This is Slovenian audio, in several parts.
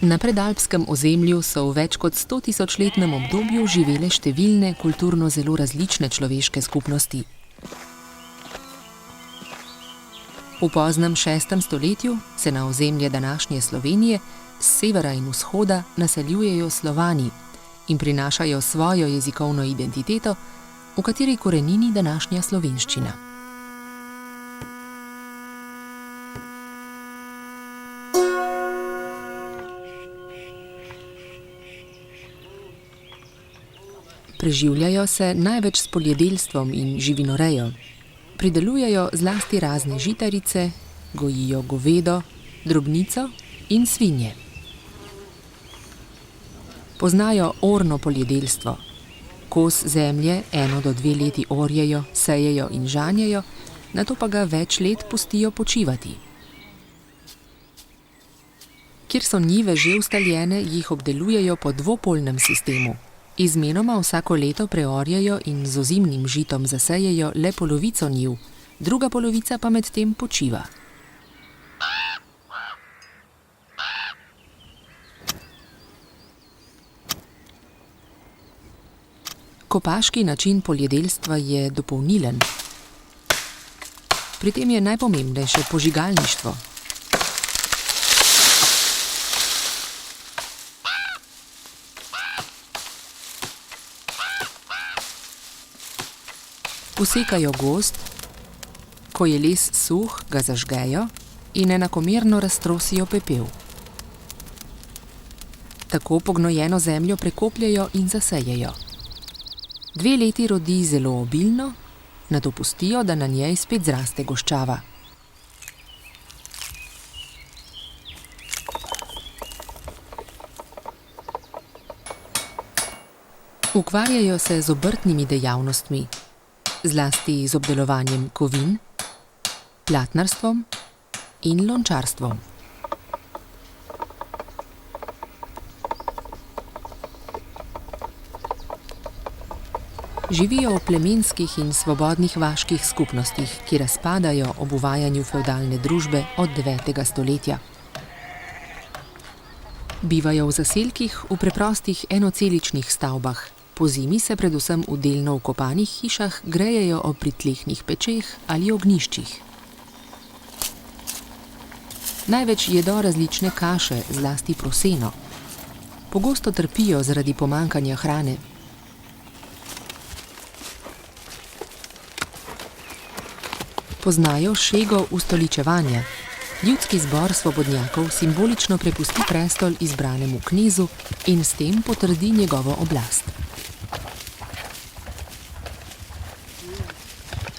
Na predalpskem ozemlju so v več kot 100-tisočletnem obdobju živele številne kulturno zelo različne človeške skupnosti. V poznem 6. stoletju se na ozemlje današnje Slovenije s severa in vzhoda naseljujejo Slovani in prinašajo svojo jezikovno identiteto, v kateri korenini današnja slovenščina. Preživljajo se največ s poljedelstvom in živinorejo. Pridelujejo zlasti razne žitarice, gojijo govedo, drobnico in svinje. Poznajo orno poljedelstvo. Kos zemlje 1 do 2 leti orjejo, sejejo in žanjejo, nato pa ga več let pustijo počivati. Kjer so njive že ustaljene, jih obdelujejo po dvopolnem sistemu. Izmenoma vsako leto preorjajo in z ozimnim žitom zasejejo le polovico njiv, druga polovica pa medtem počiva. Kopaški način poljedelstva je dopolnilen. Pri tem je najpomembnejše požigalništvo. Posekajo gozd, ko je les suh, ga zažgejo in enakomerno raztrosijo pepel. Tako pognojeno zemljo prekopljajo in zasejejo. 2 leti rodi zelo obilno, nato pustijo, da na njej spet zraste goščava. Ukvarjajo se z obrtnimi dejavnostmi, zlasti z obdelovanjem kovin, platnarstvom in lončarstvom. Živijo v plemenskih in svobodnih vaških skupnostih, ki razpadajo ob uvajanju fevdalne družbe od 9. stoletja. Bivajo v zaselkih v preprostih enoceličnih stavbah. Pozimi se predvsem v delno vkopanih hišah grejejo ob pritlehnih pečeh ali ognjiščih. Največ jedo različne kaše, zlasti proseno. Pogosto trpijo zaradi pomanjkanja hrane. Poznajo šego ustoličevanja. Ljudski zbor svobodnjakov simbolično prepusti prestol izbranemu knezu in s tem potrdi njegovo oblast.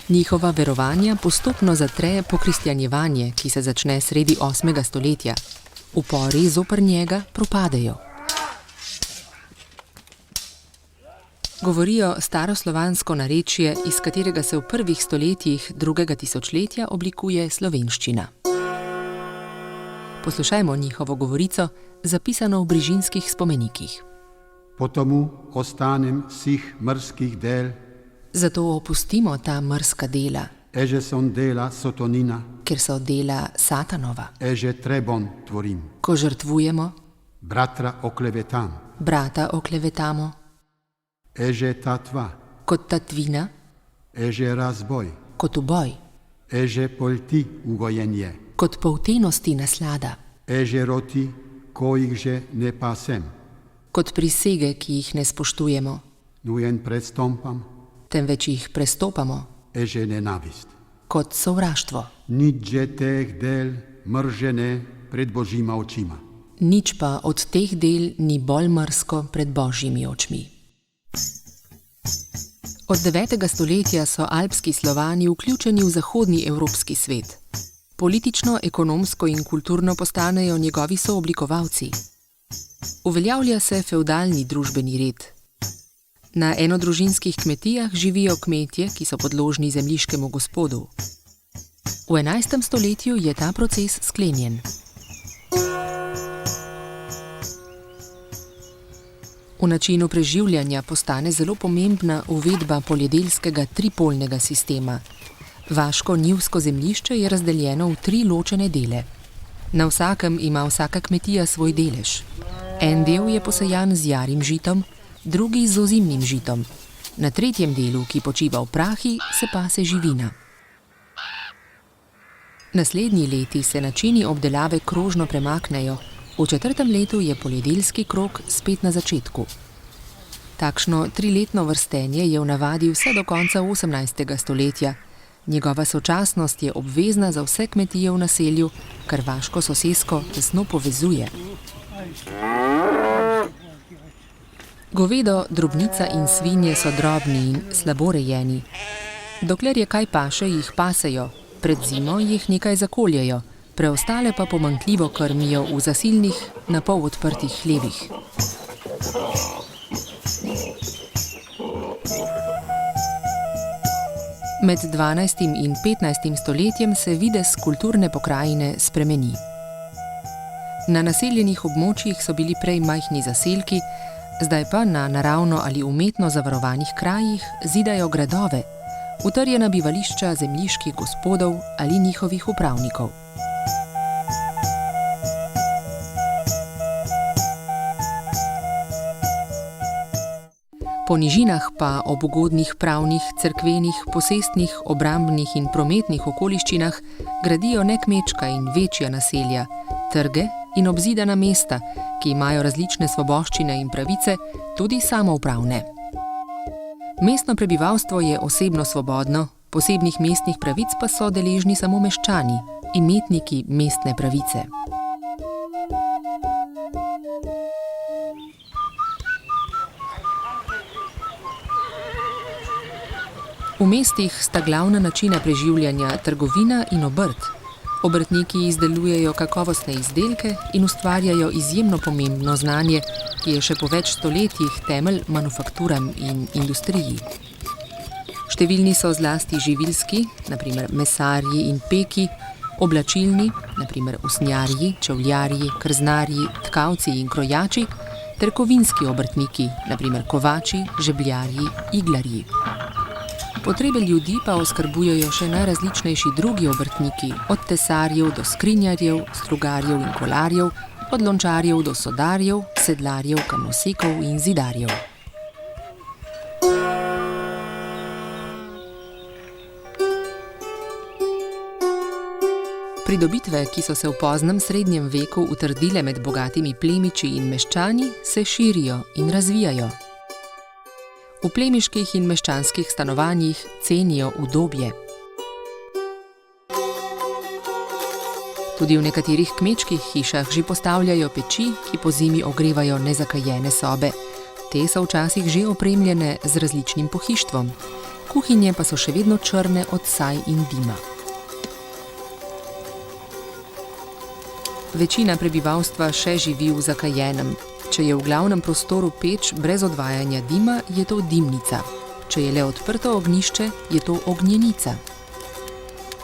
Njihova verovanja postopno zatre pokristjanjevanje, ki se začne sredi 8. stoletja. Upori zoper njega propadejo. Govorijo staroslovansko narečje, iz katerega se v prvih stoletjih 2. tisočletja oblikuje slovenščina. Poslušajmo njihovo govorico, zapisano v brižinskih spomenikih. Potomu ostanem sih mrskih del. Zato opustimo ta mrska dela, Eže son dela sotonina. ker so dela Satanova. Eže trebon tvorim. Ko žrtvujemo, Bratra oklevetam. brata oklevetamo, Eže tatva. kot tatvina, Eže razboj. kot uboj, Eže polti ugojenje. kot poltenosti naslada, Eže roti, kojih že ne pasem. kot prisege, ki jih ne spoštujemo, Nujen predstompam. temveč jih prestopamo, Eže nenavist. kot sovraštvo. Nič že teh del mržene pred Božjima očima. Nič pa od teh del ni bolj mrsko pred Božjimi očmi. Od 9. stoletja so alpski Slovani vključeni v zahodni evropski svet. Politično, ekonomsko in kulturno postanejo njegovi sooblikovalci. Uveljavlja se fevdalni družbeni red. Na enodružinskih kmetijah živijo kmetje, ki so podložni zemljiškemu gospodu. V 11. stoletju je ta proces sklenjen. V načinu preživljanja postane zelo pomembna uvedba poljedelskega tripolnega sistema. Vaško-njivsko zemljišče je razdeljeno v 3 ločene dele. Na vsakem ima vsaka kmetija svoj delež. En del je posejan z jarim žitom, drugi z ozimnim žitom. Na 3. delu, ki počiva v prahi, se pase živina. Naslednji leti se načini obdelave krožno premaknejo, v 4. letu je poljedelski krog spet na začetku. Takšno 3-letno vrstenje je v navadi vse do konca 18. stoletja. Njegova sočasnost je obvezna za vse kmetije v naselju, kar vaško sosesko tesno povezuje. Govedo, drobnica in svinje so drobni in slabo rejeni. Dokler je kaj paše, jih pasejo, pred zimo jih nekaj zakoljejo, preostale pa pomanjkljivo krmijo v zasilnih, na pol odprtih hlevih. Med 12. in 15. stoletjem se videz kulturne pokrajine spremeni. Na naseljenih območjih so bili prej majhni zaselki, zdaj pa na naravno ali umetno zavarovanih krajih zidajo gradove, utrjena bivališča zemljiških gospodov ali njihovih upravnikov. Po nižinah pa ob ugodnih pravnih, cerkvenih, posestnih, obrambnih in prometnih okoliščinah gradijo nekmečka in večja naselja, trge in obzidana mesta, ki imajo različne svoboščine in pravice, tudi samoupravne. Mestno prebivalstvo je osebno svobodno, posebnih mestnih pravic pa so deležni samo meščani, imetniki mestne pravice. V mestih sta glavna načina preživljanja trgovina in obrt. Obrtniki izdelujejo kakovostne izdelke in ustvarjajo izjemno pomembno znanje, ki je še po več stoletjih temelj manufakturam in industriji. Številni so zlasti živilski, na primer mesarji in peki, oblačilni, na primer usnjarji, čevljarji, krznarji, tkavci in krojači, ter kovinski obrtniki, na primer kovači, žebljarji, iglarji. Potrebe ljudi pa oskrbujejo še najrazličnejši drugi obrtniki, od tesarjev do skrinjarjev, strugarjev in kolarjev, od lončarjev do sodarjev, sedlarjev, kamnosekov in zidarjev. Pridobitve, ki so se v poznem srednjem veku utrdile med bogatimi plemiči in meščani, se širijo in razvijajo. V plemiških in meščanskih stanovanjih cenijo udobje. Tudi v nekaterih kmečkih hišah že postavljajo peči, ki pozimi ogrevajo nezakajene sobe. Te so včasih že opremljene z različnim pohištvom. Kuhinje pa so še vedno črne od saj in dima. Večina prebivalstva še živi v zakajenem. Če je v glavnem prostoru peč brez odvajanja dima, je to dimnica. Če je le odprto ognjišče, je to ognjenica.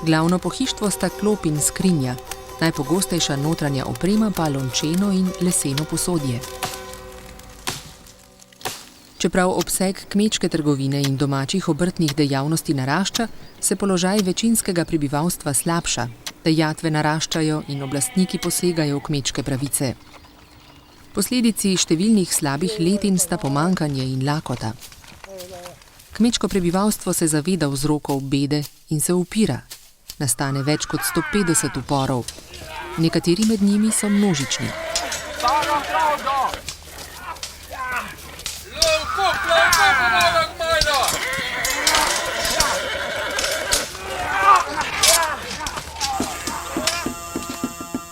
Glavno pohištvo sta klop in skrinja, najpogostejša notranja oprema pa lončeno in leseno posodje. Čeprav obseg kmečke trgovine in domačih obrtnih dejavnosti narašča, se položaj večinskega prebivalstva slabša, dajatve naraščajo in oblastniki posegajo v kmečke pravice. Posledici številnih slabih letin sta pomanjkanje in lakota. Kmečko prebivalstvo se zaveda vzrokov bede in se upira. Nastane več kot 150 uporov. Nekateri med njimi so množični.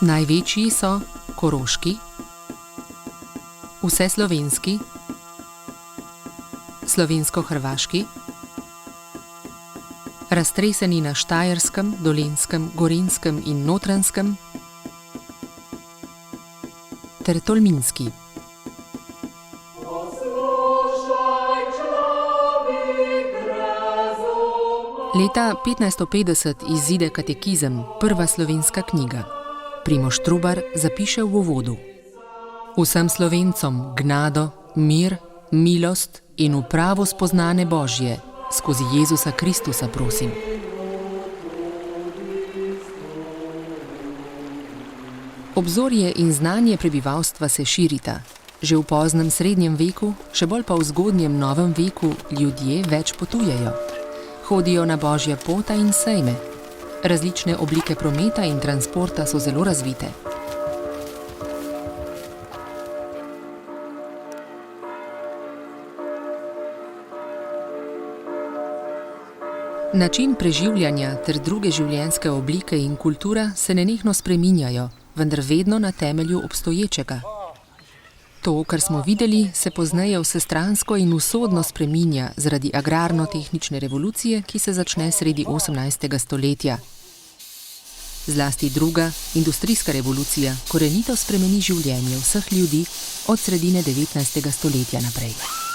Največji so koroški, vseslovenski, slovensko-hrvaški, raztreseni na Štajerskem, Dolenjskem, Gorenjskem in Notranjskem, ter tolminski. Leta 1550 izide Katekizem, prva slovenska knjiga. Primož Trubar zapiše v uvodu: Vsem Slovencom gnado, mir, milost in upravo spoznane Božje, skozi Jezusa Kristusa prosim. Obzorje in znanje prebivalstva se širita. Že v poznem srednjem veku, še bolj pa v zgodnjem novem veku, ljudje več potujejo. Hodijo na Božja pota in sejme. Različne oblike prometa in transporta so zelo razvite. Način preživljanja ter druge življenjske oblike in kultura se nenehno spreminjajo, vendar vedno na temelju obstoječega. To, kar smo videli, se pozneje vsestransko in usodno spreminja zaradi agrarno-tehnične revolucije, ki se začne sredi 18. stoletja. Zlasti druga, industrijska revolucija, korenito spremeni življenje vseh ljudi od sredine 19. stoletja naprej.